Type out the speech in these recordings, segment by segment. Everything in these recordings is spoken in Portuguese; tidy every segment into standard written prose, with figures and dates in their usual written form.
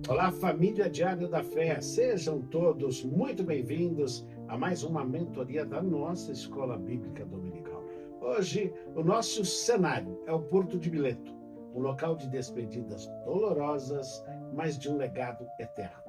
Olá, família Diário da Fé, sejam todos muito bem-vindos a mais uma mentoria da nossa Escola Bíblica Dominical. Hoje, o nosso cenário é o Porto de Mileto, um local de despedidas dolorosas, mas de um legado eterno.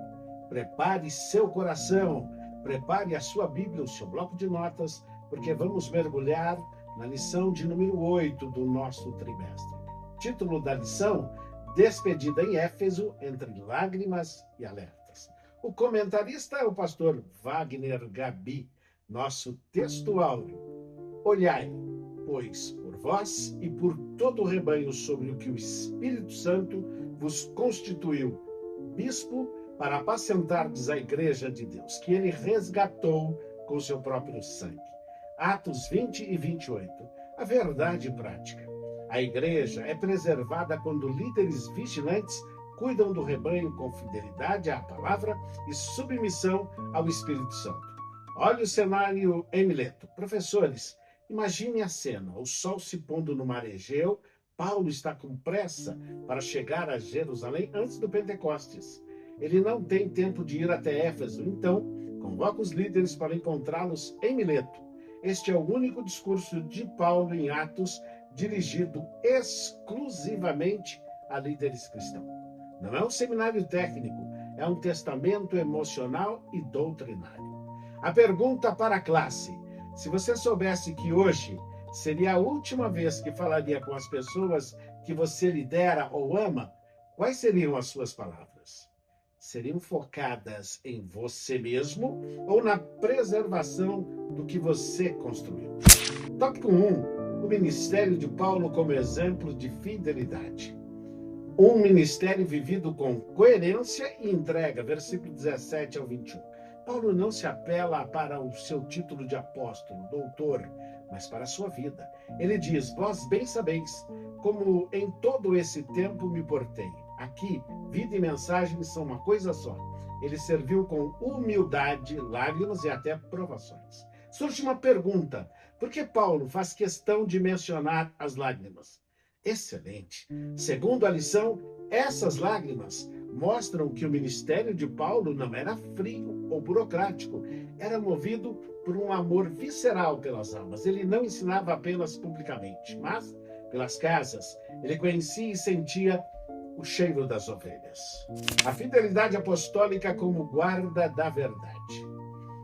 Prepare seu coração, prepare a sua Bíblia, o seu bloco de notas, porque vamos mergulhar na lição de número 8 do nosso trimestre. Título da lição: Despedida em Éfeso, entre lágrimas e alertas. O comentarista é o pastor Wagner Gabi. Nosso texto áureo: Olhai, pois, por vós e por todo o rebanho sobre o que o Espírito Santo vos constituiu bispo para apacentardes a igreja de Deus, que ele resgatou com seu próprio sangue. Atos 20 e 28. A verdade prática. A igreja é preservada quando líderes vigilantes cuidam do rebanho com fidelidade à palavra e submissão ao Espírito Santo. Olha o cenário em Mileto. Professores, imagine a cena: o sol se pondo no mar Egeu, Paulo está com pressa para chegar a Jerusalém antes do Pentecostes. Ele não tem tempo de ir até Éfeso, então convoca os líderes para encontrá-los em Mileto. Este é o único discurso de Paulo em Atos, dirigido exclusivamente a líderes cristãos. Não é um seminário técnico, é um testamento emocional e doutrinário. A pergunta para a classe: se você soubesse que hoje seria a última vez que falaria com as pessoas que você lidera ou ama, quais seriam as suas palavras? Seriam focadas em você mesmo ou na preservação do que você construiu? Tópico 1. O ministério de Paulo como exemplo de fidelidade. Um ministério vivido com coerência e entrega, versículo 17 ao 21. Paulo não se apela para o seu título de apóstolo, doutor, mas para a sua vida. Ele diz: vós bem sabeis como em todo esse tempo me portei. Aqui, vida e mensagem são uma coisa só. Ele serviu com humildade, lágrimas e até provações. Surge uma pergunta: por que Paulo faz questão de mencionar as lágrimas? Excelente! Segundo a lição, essas lágrimas mostram que o ministério de Paulo não era frio ou burocrático, era movido por um amor visceral pelas almas. Ele não ensinava apenas publicamente, mas pelas casas. Ele conhecia e sentia o cheiro das ovelhas. A fidelidade apostólica como guarda da verdade.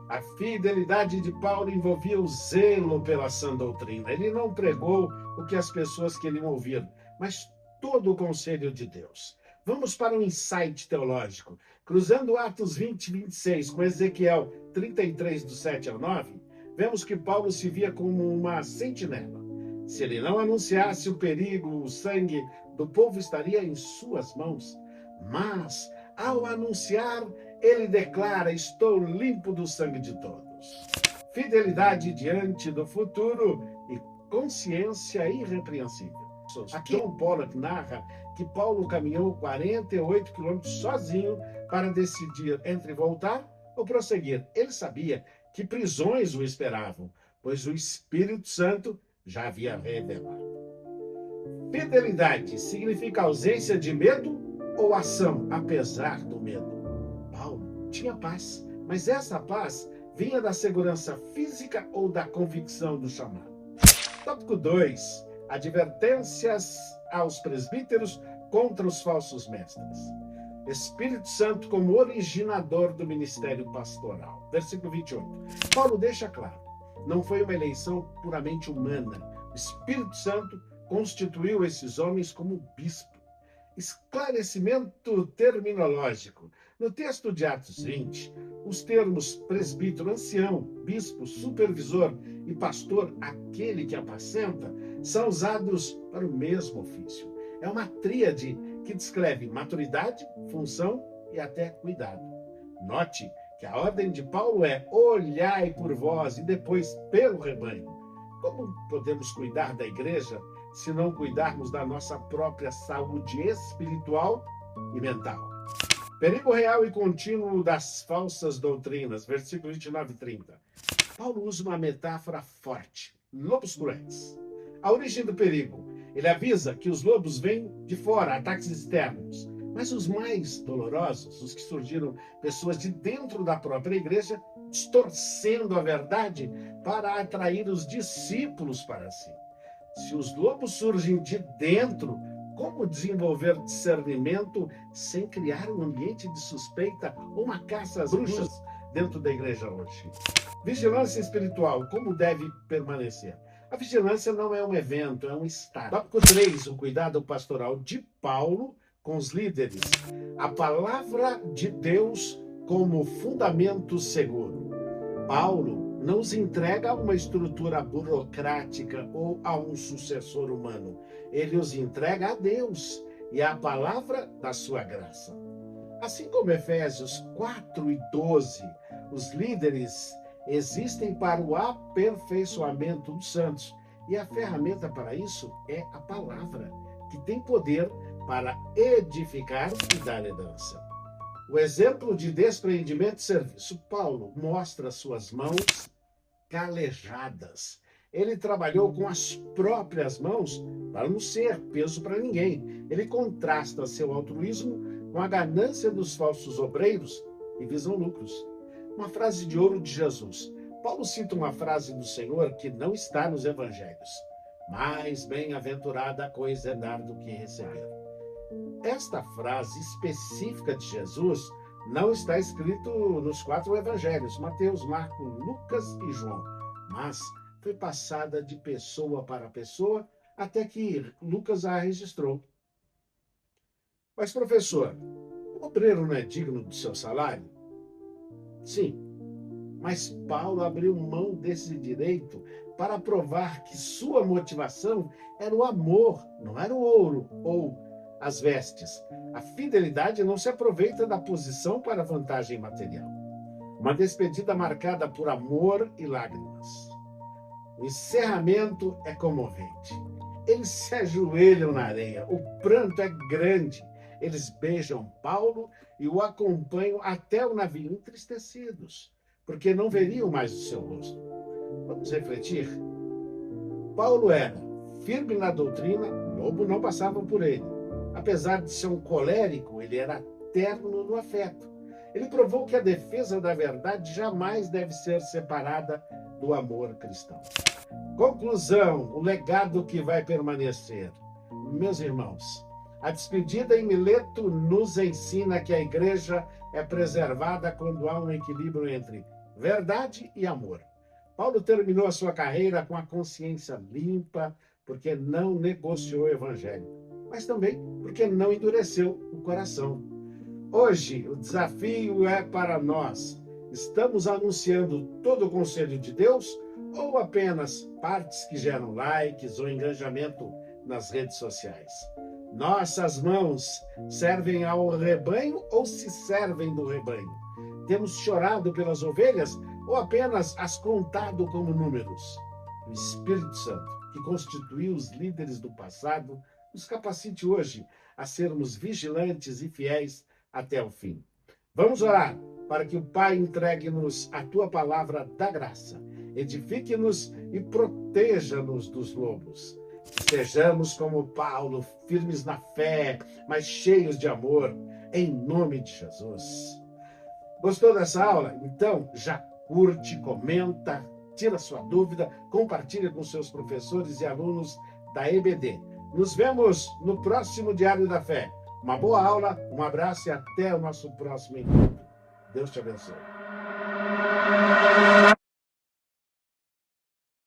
A fidelidade de Paulo envolvia o zelo pela sã doutrina. Ele não pregou o que as pessoas queriam ouvir, mas todo o conselho de Deus. Vamos para um insight teológico. Cruzando Atos 20 e 26 com Ezequiel 33, do 7 ao 9, vemos que Paulo se via como uma sentinela. Se ele não anunciasse o perigo, o sangue do povo estaria em suas mãos. Mas, ao anunciar, ele declara: estou limpo do sangue de todos. Fidelidade diante do futuro e consciência irrepreensível. Aqui John Pollock narra que Paulo caminhou 48 quilômetros sozinho para decidir entre voltar ou prosseguir. Ele sabia que prisões o esperavam, pois o Espírito Santo já havia revelado. Fidelidade significa ausência de medo ou ação apesar do medo? Paulo tinha paz, mas essa paz vinha da segurança física ou da convicção do chamado? Tópico 2. Advertências aos presbíteros contra os falsos mestres. Espírito Santo como originador do ministério pastoral. Versículo 28. Paulo deixa claro: não foi uma eleição puramente humana. O Espírito Santo constituiu esses homens como bispo. Esclarecimento terminológico. No texto de Atos 20, os termos presbítero, ancião, bispo, supervisor e pastor, aquele que apacenta, são usados para o mesmo ofício. É uma tríade que descreve maturidade, função e até cuidado. Note que a ordem de Paulo é: olhai por vós e depois pelo rebanho. Como podemos cuidar da igreja se não cuidarmos da nossa própria saúde espiritual e mental? Perigo real e contínuo das falsas doutrinas, versículo 29 e 30. Paulo usa uma metáfora forte: lobos cruéis. A origem do perigo: ele avisa que os lobos vêm de fora, ataques externos. Mas os mais dolorosos, os que surgiram pessoas de dentro da própria igreja, distorcendo a verdade para atrair os discípulos para si. Se os lobos surgem de dentro, como desenvolver discernimento sem criar um ambiente de suspeita ou uma caça às bruxas dentro da igreja hoje? Vigilância espiritual, como deve permanecer? A vigilância não é um evento, é um estado. Tópico 3, o cuidado pastoral de Paulo com os líderes. A palavra de Deus como fundamento seguro. Paulo não os entrega a uma estrutura burocrática ou a um sucessor humano. Ele os entrega a Deus e à palavra da sua graça. Assim como Efésios 4 e 12, os líderes existem para o aperfeiçoamento dos santos. E a ferramenta para isso é a palavra, que tem poder para edificar e dar herança. O exemplo de despreendimento de serviço. Paulo mostra suas mãos calejadas. Ele trabalhou com as próprias mãos para não ser peso para ninguém. Ele contrasta seu altruísmo com a ganância dos falsos obreiros que visam lucros. Uma frase de ouro de Jesus. Paulo cita uma frase do Senhor que não está nos evangelhos. Mais bem-aventurada a coisa é dar do que receber. Esta frase específica de Jesus não está escrito nos 4 evangelhos, Mateus, Marcos, Lucas e João, mas foi passada de pessoa para pessoa até que Lucas a registrou. Mas, professor, o obreiro não é digno do seu salário? Sim, mas Paulo abriu mão desse direito para provar que sua motivação era o amor, não era o ouro ou as vestes. A fidelidade não se aproveita da posição para vantagem material. Uma despedida marcada por amor e lágrimas. O encerramento é comovente. Eles se ajoelham na areia, o pranto é grande. Eles beijam Paulo e o acompanham até o navio, entristecidos, porque não veriam mais o seu rosto. Vamos refletir? Paulo era firme na doutrina, lobo não passava por ele. Apesar de ser um colérico, ele era terno no afeto. Ele provou que a defesa da verdade jamais deve ser separada do amor cristão. Conclusão, o legado que vai permanecer. Meus irmãos, a despedida em Mileto nos ensina que a igreja é preservada quando há um equilíbrio entre verdade e amor. Paulo terminou a sua carreira com a consciência limpa, porque não negociou o evangelho, mas também porque não endureceu o coração. Hoje, o desafio é para nós. Estamos anunciando todo o conselho de Deus ou apenas partes que geram likes ou engajamento nas redes sociais? Nossas mãos servem ao rebanho ou se servem do rebanho? Temos chorado pelas ovelhas ou apenas as contado como números? O Espírito Santo, que constituiu os líderes do passado, nos capacite hoje a sermos vigilantes e fiéis até o fim. Vamos orar para que o Pai entregue-nos a tua palavra da graça, edifique-nos e proteja-nos dos lobos. Que sejamos como Paulo, firmes na fé, mas cheios de amor, em nome de Jesus. Gostou dessa aula? Então, já curte, comenta, tira sua dúvida, compartilha com seus professores e alunos da EBD. Nos vemos no próximo Diário da Fé. Uma boa aula, um abraço e até o nosso próximo encontro. Deus te abençoe.